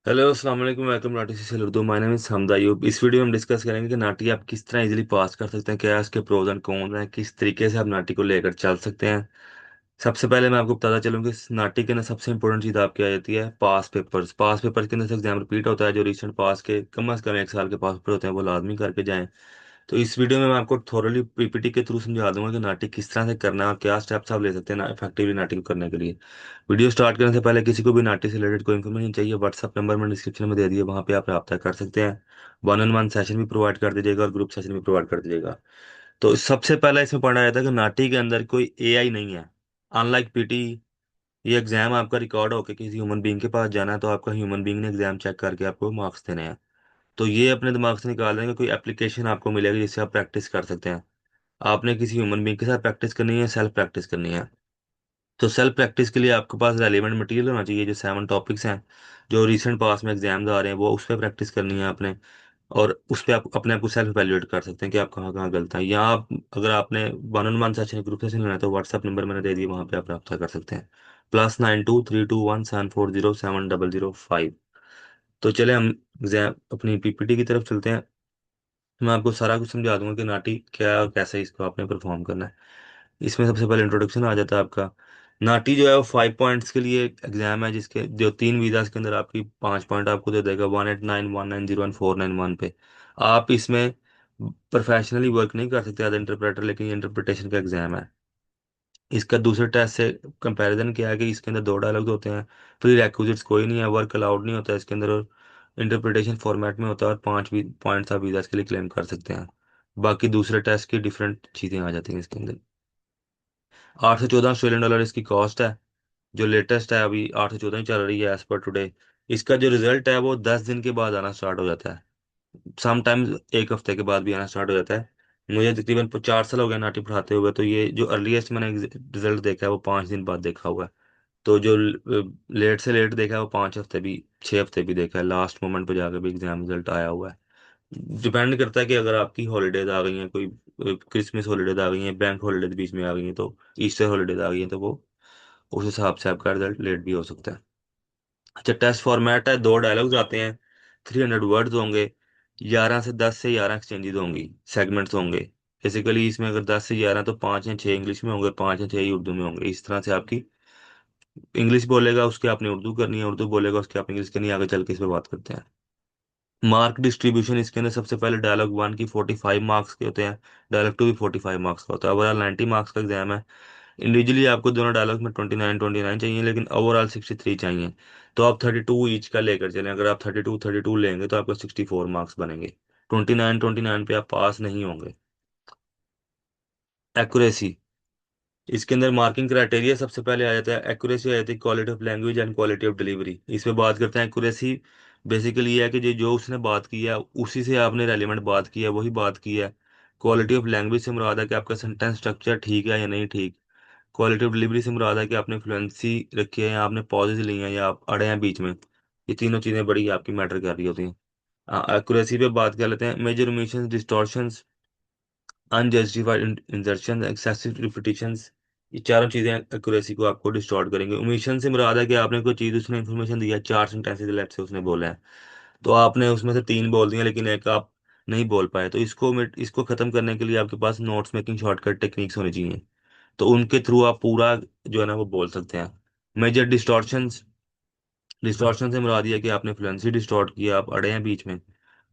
Hello अस्सलाम वालेकुम welcome नाटी से उर्दू। माय नेम इज हमदा अयूब। इस वीडियो में हम डिस्कस करेंगे कि नाटी आप किस तरह इजीली पास कर सकते हैं, क्या है उसके प्रोज एंड कॉन हैं, किस तरीके से आप नाटी को लेकर चल सकते हैं। सबसे पहले मैं आपको बताता चलूँ कि इस नाटी के अंदर सबसे इंपॉर्टेंट चीज़ आपकी आ जाती है पास पेपर्स। पास पेपर्स के अंदर से एग्जाम रिपीट होता है। जो रिसेंट पास के कम अज़ कम 1 साल के पास पेपर होते हैं वो लाजमी करके जाएं। तो इस वीडियो में मैं आपको थोरली पीपीटी के थ्रू समझा दूंगा कि नाटी किस तरह से करना है और क्या स्टेप्स आप ले सकते हैं ना इफेक्टिवली नाटी को करने के लिए। वीडियो स्टार्ट करने से पहले किसी को भी नाटी से रिलेटेड कोई इन्फॉर्मेशन चाहिए, व्हाट्सअप नंबर मैंने डिस्क्रिप्शन में दे दिया, वहाँ पे आप रब्ता कर सकते हैं। वन ऑन वन सेशन भी प्रोवाइड कर दीजिएगा और ग्रुप सेशन भी प्रोवाइड कर दीजिएगा। तो सबसे पहला इसमें पढ़ा जाता है कि नाटी के अंदर कोई एआई नहीं है। अनलाइक पीटी, ये एग्जाम आपका रिकॉर्ड होकर किसी ह्यूमन बीइंग के पास जाना है, तो आपका ह्यूमन बीइंग ने एग्जाम चेक करके आपको मार्क्स देने हैं। तो ये अपने दिमाग से निकाल देंगे, कोई एप्लीकेशन आपको मिलेगी जिससे आप प्रैक्टिस कर सकते हैं। आपने किसी ह्यूमन बीइंग के साथ प्रैक्टिस करनी है, सेल्फ प्रैक्टिस करनी है। तो सेल्फ प्रैक्टिस के लिए आपके पास रेलिवेंट मटेरियल होना चाहिए। जो 7 टॉपिक्स हैं जो रिसेंट पास में एग्जाम्स आ रहे हैं वो उस पर प्रैक्टिस करनी है आपने। और उस पर आप अपने आप को सेल्फ एवेल्युएट कर सकते हैं कि आप कहाँ कहाँ गलत हैं। या आप अगर आपने one on one session group session लेना है तो व्हाट्सअप नंबर मैंने दे दिया, वहाँ पे आप रब्ता कर सकते हैं। +923217407005। तो चले हम एग्जाम अपनी पीपीटी की तरफ चलते हैं। मैं आपको सारा कुछ समझा दूंगा कि नाटी क्या है और कैसे इसको आपने परफॉर्म करना है। इसमें सबसे पहले इंट्रोडक्शन आ जाता है आपका। नाटी जो है वो 5 पॉइंट्स के लिए एग्जाम है, जिसके जो 3 वीज़ा के अंदर आपकी 5 पॉइंट आपको दे देगा 189 190 और 491 पे। आप इसमें प्रोफेशनली वर्क नहीं कर सकते एज इंटरप्रेटर, लेकिन ये इंटरप्रिटेशन का एग्जाम है। इसका दूसरे टेस्ट से कंपैरिजन क्या है कि इसके अंदर 2 डायलॉग्स होते हैं। प्री रेक्विजिट्स कोई नहीं है, वर्क अलाउड नहीं होता है इसके अंदर, और इंटरप्रिटेशन फॉर्मेट में होता है, और 5 पॉइंट्स आप वीज़ा के लिए क्लेम कर सकते हैं। बाकी दूसरे टेस्ट की डिफरेंट चीज़ें आ जाती हैं इसके अंदर। $814 इसकी कॉस्ट है। जो लेटेस्ट है अभी 814 ही चल रही है एज पर टुडे। इसका जो रिजल्ट है वो 10 दिन के बाद आना स्टार्ट हो जाता है। समटाइम्स एक हफ्ते के बाद भी आना स्टार्ट हो जाता है। मुझे तकरीबन 4 साल हो गए नाटी पढ़ाते हुए, तो ये जो अर्लीस्ट मैंने रिजल्ट देखा है वो 5 दिन बाद देखा हुआ है। तो जो लेट से लेट देखा है वो 5 हफ्ते भी, 6 हफ्ते भी देखा है, लास्ट मोमेंट पे जाकर भी एग्जाम रिजल्ट आया हुआ है। डिपेंड करता है कि अगर आपकी हॉलीडेज आ गई हैं, कोई क्रिसमस हॉलीडेज आ गई हैं, बैंक हॉलीडेज बीच में आ गई हैं, तो ईस्टर हॉलीडेज आ गई हैं, तो वो उस हिसाब से आपका रिजल्ट लेट भी हो सकता है। अच्छा, टेस्ट फॉर्मेट है, 2 डायलॉग्स आते हैं, 300 वर्ड्स होंगे, 11 से 11 एक्सचेंजेस होंगी, सेगमेंट्स होंगे। बेसिकली इसमें अगर 10 से 11 तो 5 या 6 इंग्लिश में होंगे, 5 या 6 ही उर्दू में होंगे। इस तरह से आपकी इंग्लिश बोलेगा उसके आपने उर्दू करनी है, उर्दू बोलेगा उसके आप इंग्लिश करनी है। आगे चल के इस पर बात करते हैं। मार्क डिस्ट्रीब्यूशन इसके अंदर सबसे पहले डायलॉग 1 की 45 मार्क्स के होते हैं, डायलॉग 2 भी 45 मार्क्स का होता है। ओवरऑल 90 मार्क्स का एग्जाम है। इंडिविजुअली आपको दोनों डायलॉग में 29 29 चाहिए, लेकिन ओवरऑल 63 चाहिए। तो आप 32 ईच का लेकर चलें। अगर आप 32 32 लेंगे तो आपको 64 मार्क्स बनेंगे। 29 29 पे आप पास नहीं होंगे। एक्यूरेसी, इसके अंदर मार्किंग क्राइटेरिया सबसे पहले आ जाता है एक्यूरेसी, आ जाती है quality of language and quality of delivery. इस पे बात करते हैं। एक्यूरेसी बेसिकली ये है कि जो जो उसने बात की है उसी से आपने रेलिवेंट बात की है, वही बात की है। क्वालिटी ऑफ लैंग्वेज से मुराद है कि आपका सेंटेंस स्ट्रक्चर ठीक है या नहीं ठीक। क्वालिटी ऑफ डिलीवरी से मुराद है कि आपने फ्लुएंसी रखी है या आपने पॉजेज लिए हैं या आप अड़े हैं बीच में। ये तीनों चीज़ें बड़ी आपकी मैटर कर रही होती हैं। एक्यूरेसी पे बात कर लेते हैं। Major omissions, distortions, unjustified insertion, excessive repetitions, ये चारों चीजें एक्यूरेसी को आपको डिस्टॉर्ट करेंगे। ओमिशन से मुराद है कि आपने कोई चीज, उसने इन्फॉर्मेशन दिया, 4 सेंटेंसेस लेफ्ट से उसने बोला है, तो आपने उसमें से 3 बोल दिया लेकिन एक आप नहीं बोल पाए। तो इसको खत्म करने के लिए आपके पास नोट्स मेकिंग शॉर्टकट टेक्निक्स होनी चाहिए। तो उनके थ्रू आप पूरा जो है ना वो बोल सकते हैं। मेजर डिस्टॉर्शंस, डिस्टॉर्शन से मुराद ये है कि आपने फ्लुएंसी डिस्टॉर्ट किया, आप अड़े हैं बीच में।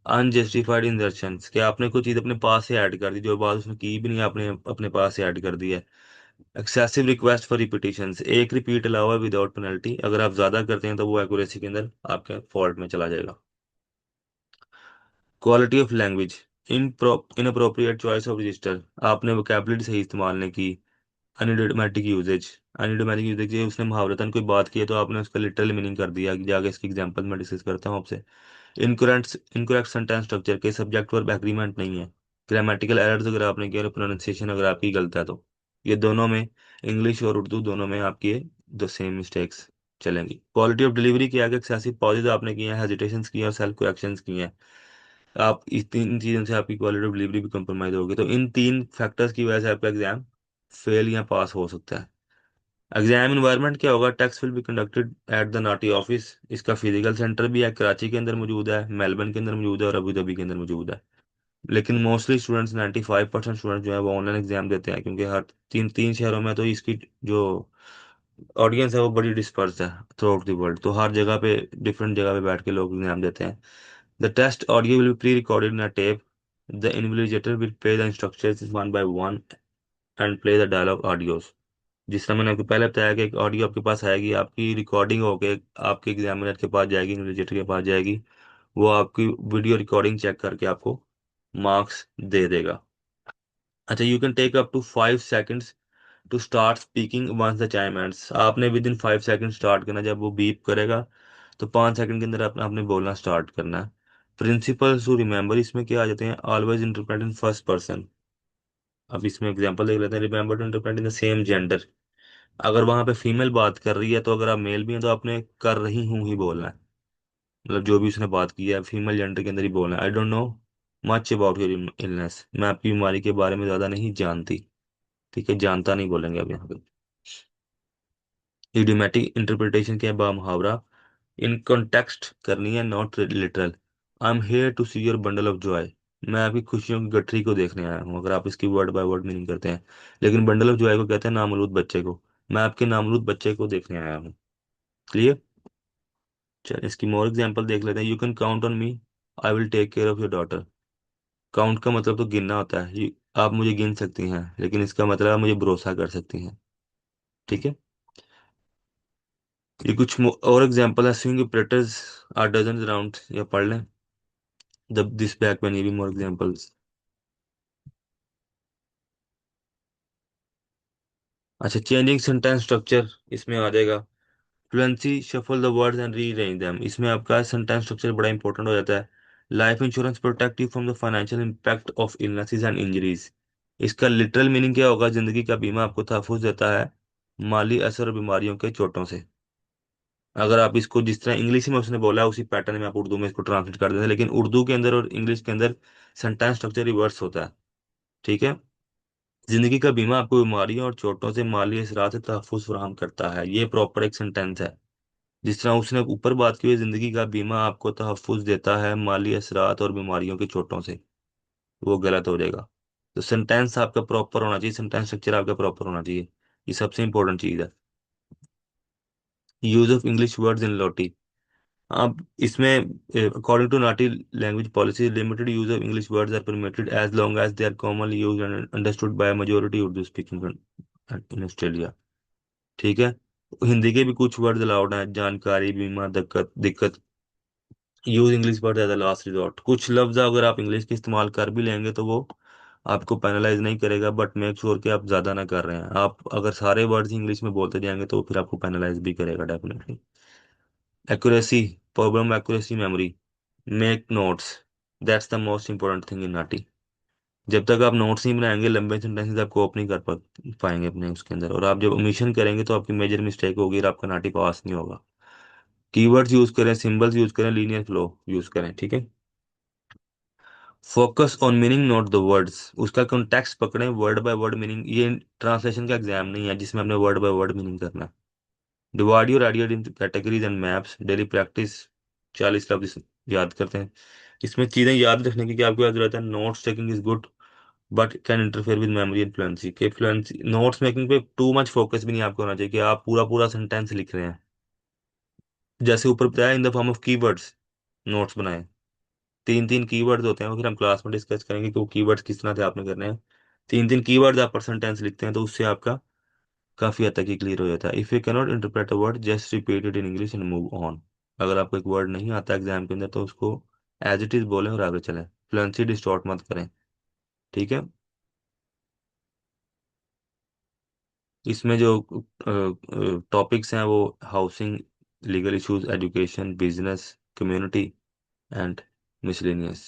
अनजस्टिफाइड इंजर्शंस, कि आपने कोई चीज़ अपने पास से ऐड कर दी, जो बात उसने की भी नहीं, आपने अपने पास से ऐड कर दी है। एक्सेसिव रिक्वेस्ट फॉर रिपीटिशंस, एक रिपीट अलावा विदाउट पेनल्टी, अगर आप ज़्यादा करते हैं तो वो एक्यूरेसी के अंदर आपके फॉल्ट में चला जाएगा। Quality of language, inappropriate choice of register, आपने वोकेबलरी सही इस्तेमाल नहीं की। अनइडियोमैटिक यूजेज, अनइडियोमैटिक यूजेज ये उसने मुहावरतन कोई बात की है तो आपने उसका लिटरल मीनिंग कर दिया। कि जाके इसकी एग्जांपल मैं डिस्कस करता हूँ आपसे। इनकरेक्ट इनकरेक्ट सेंटेंस स्ट्रक्चर के सब्जेक्ट वर्ब एग्रीमेंट नहीं है। ग्रामेटिकल एरर्स अगर आपने किया, प्रोनाउंसिएशन अगर आपकी गलत है, तो ये दोनों में, इंग्लिश और उर्दू दोनों में आपकी ये द सेम मिस्टेक्स चलेंगी। क्वालिटी ऑफ डिलीवरी की आगे एक्सेसिव पॉजेज आपने किए हैं, हेजिटेशंस किए हैं और सेल्फ करेक्शंस किए हैं। आप इस 3 चीज़ों से आपकी क्वालिटी ऑफ डिलीवरी भी कंप्रोमाइज होगी। तो इन 3 फैक्टर्स की वजह से आपका एग्जाम फेल या पास हो सकता है। एग्जाम इन्वायरमेंट क्या होगा? Test will be conducted at the NAATI office. इसका फिजिकल सेंटर भी है, कराची के अंदर मौजूद है, मेलबर्न के अंदर मौजूद है और अबू धाबी के अंदर मौजूद है। लेकिन मोस्टली स्टूडेंट्स 95% स्टूडेंट जो है वो ऑनलाइन एग्जाम देते हैं, क्योंकि हर तीन तीन शहरों में तो इसकी जो ऑडियंस है वो बड़ी डिस्पर्स है थ्रू आउट द वर्ल्ड। तो हर जगह पे, डिफरेंट जगह पे बैठ के लोग एग्जाम देते हैं। The test audio will be pre recorded in a tape. The invigilator will play the instructions one by one and play the dialogue audios. जिस तरह मैंने आपको पहले बताया कि एक ऑडियो आपके पास आएगी, आपकी रिकॉर्डिंग होके आपके एग्जामिनर के पास जाएगी, इन्विजिलेटर के पास जाएगी। वो आपकी वीडियो रिकॉर्डिंग चेक करके आपको मार्क्स दे देगा। अच्छा, you can take up to 5 seconds to start speaking once the chime ends. आपने विद इन 5 सेकेंड स्टार्ट करना, जब वो बीप करेगा तो 5 सेकेंड के अंदर आपने बोलना स्टार्ट करना है। प्रिंसिपल्स टू रिमेंबर, इसमें क्या आ जाते हैं? Always interpret in first person. अब इसमें एग्जांपल देख लेते हैं। Remember to interpret in the same gender. अगर वहां पे फीमेल बात कर रही है तो अगर आप मेल भी हैं तो आपने कर रही हूँ ही बोलना है। मतलब जो भी उसने बात की है फीमेल जेंडर के अंदर ही बोलना है। I don't know much about your illness, मैं आपकी बीमारी के बारे में ज्यादा नहीं जानती। ठीक है, जानता नहीं बोलेंगे अब यहाँ पे। इडियोमेटिक इंटरप्रिटेशन के बाद मुहावरा इन कॉन्टेक्स्ट करनी है, not literal. I am here to see your bundle of joy. मैं आपकी खुशियों की गठरी को देखने आया हूँ, अगर आप इसकी वर्ड बाय वर्ड मीनिंग करते हैं। लेकिन बंडल ऑफ जॉय को कहते हैं नामरूद बच्चे को। मैं आपके नामरूद बच्चे को देखने आया हूँ। क्लियर? चल, इसकी मोर एग्जांपल देख लेते हैं। You can count on me, I will take care of your daughter. Count का मतलब तो गिनना होता है। आप मुझे गिन सकती हैं, लेकिन इसका मतलब आप मुझे भरोसा कर सकती हैं। ठीक है। ये कुछ और एग्जांपल है। Swing operators are dozen around, या पढ़ लें द दिस बैक व्हेन, ये भी मोर एग्जांपल्स। अच्छा, चेंजिंग सेंटेंस स्ट्रक्चर इसमें आ जाएगा। Fluency, shuffle the words and rearrange them. इसमें आपका सेंटेंस स्ट्रक्चर बड़ा इंपॉर्टेंट हो जाता है। Life insurance protect you from the financial impact of illnesses and injuries. इसका लिटरल मीनिंग क्या होगा? जिंदगी का बीमा आपको तहफुज देता है माली असर और बीमारियों के चोटों से। अगर आप इसको जिस तरह इंग्लिश में उसने बोला है उसी पैटर्न में आप उर्दू में इसको ट्रांसलेट कर देते हैं, लेकिन उर्दू के अंदर और इंग्लिश के अंदर सेंटेंस स्ट्रक्चर रिवर्स होता है। ठीक है। जिंदगी का बीमा आपको बीमारियों और चोटों से माली असरात से तहफुज फराहम करता है, ये प्रॉपर एक सेंटेंस है। जिस तरह उसने ऊपर बात की हुई, जिंदगी का बीमा आपको तहफुज देता है माली असरात और बीमारियों की चोटों से, वो गलत हो जाएगा। तो सेंटेंस आपका प्रॉपर होना चाहिए, सेंटेंस स्ट्रक्चर आपका प्रॉपर होना चाहिए। ये सबसे इंपॉर्टेंट चीज है। Use of English words in लोटी। अब इसमें according to NAATI language policy, limited use of English words are permitted as long as they are commonly used and understood by majority Urdu speaking in Australia. ठीक है। हिंदी के भी कुछ words allowed हैं, जानकारी, बीमा, दिक्कत दिक्कत। Use English word as a last resort. कुछ लफ्ज अगर आप इंग्लिश के इस्तेमाल कर भी लेंगे तो वो आपको पेनलाइज नहीं करेगा, बट मेक श्योर कि आप ज्यादा ना कर रहे हैं। आप अगर सारे वर्ड्स इंग्लिश में बोलते जाएंगे तो फिर आपको पेनलाइज भी करेगा definitely. Accuracy, problem accuracy memory. Make notes, that's the most important thing in NAATI. जब तक आप नोट्स नहीं बनाएंगे लंबे सेंटेंसेस आप कोप नहीं कर पाएंगे अपने उसके अंदर, और आप जब ओमिशन करेंगे तो आपकी मेजर मिस्टेक होगी और आपका नाटी पास नहीं होगा। कीवर्ड्स यूज करें, सिंबल्स यूज करें, लीनियर फ्लो यूज करें। ठीक है। Focus on meaning not the words. उसका कॉन्टेक्स्ट पकड़ें, वर्ड बाय वर्ड मीनिंग। ये ट्रांसलेशन का एग्जाम नहीं है जिसमें आपने वर्ड बाय वर्ड मीनिंग करना है। Divide your idea in categories and maps, daily practice. 40 लफ्ज याद करते हैं। इसमें चीजें याद रखने की क्या आपको याद रहता है? Notes taking is good but can interfere with memory and fluency. के फ्लुएंसी, नोट्स मेकिंग पे टू मच फोकस भी नहीं आपको होना चाहिए कि आप पूरा पूरा सेंटेंस लिख रहे हैं। जैसे ऊपर बताया, in the form of keywords notes बनाएं। तीन तीन कीवर्ड्स होते हैं, वो फिर हम क्लास में डिस्कस करेंगे कि वो कीवर्ड्स किस तरह से आपने करने हैं। तीन तीन कीवर्ड्स आप पर सेंटेंस लिखते हैं तो उससे आपका काफी हद तक ही क्लियर हो जाता है। If you cannot interpret a word just repeat it in English and move on. अगर आपको एक वर्ड नहीं आता एग्जाम के अंदर तो उसको एज इट इज बोलें और आगे चलें, फ्लुएंसी डिस्टॉर्ट मत करें। ठीक है। इसमें जो टॉपिक्स हैं वो housing, legal issues, education, business, community and miscellaneous.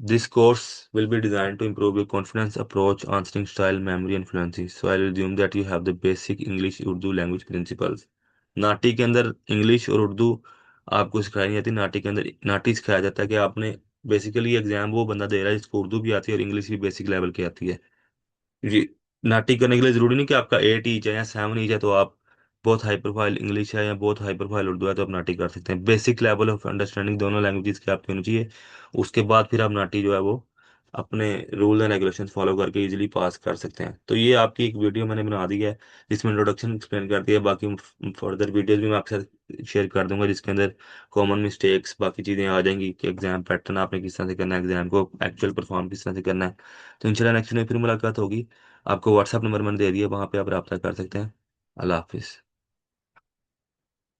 This course will be designed to improve your confidence, approach, answering style, memory and fluency. So I will assume that you have the basic English Urdu language principles. नाटी के अंदर English और उर्दू आपको सिखाई नहीं जाती। नाटी के अंदर नाटी सिखाया जाता है कि आपने बेसिकली एग्जाम वो बंदा दे रहा है जिसको उर्दू भी आती है और इंग्लिश भी बेसिक लेवल की आती है। जी। नाटी करने के लिए जरूरी नहीं कि आपका 8 ईच है या 7 ईच है तो आप बहुत हाई प्रोफाइल इंग्लिश है या बहुत हाई प्रोफाइल उर्दू है तो आप नाटी कर सकते हैं। बेसिक लेवल ऑफ अंडरस्टैंडिंग दोनों लैंग्वेजेस की आपकी होनी चाहिए। उसके बाद फिर आप नाटी जो है वो अपने रूल एंड रेगुलेशन फॉलो करके इजीली पास कर सकते हैं। तो ये आपकी एक वीडियो मैंने बना दी है जिसमें इंट्रोडक्शन एक्सप्लेन कर दिया है। बाकी फर्दर वीडियोस भी मैं आपके साथ शेयर कर दूंगा जिसके अंदर कॉमन मिस्टेक्स बाकी चीज़ें आ जाएंगी कि एग्जाम पैटर्न आपने किस तरह से करना है, एग्जाम को एक्चुअल परफॉर्म किस तरह से करना है। तो इंशाल्लाह नेक्स्ट में फिर मुलाकात होगी। आपको व्हाट्सएप नंबर मैंने दे दिया, वहाँ पे आप रब्ता कर सकते हैं। अल्लाह हाफिज़।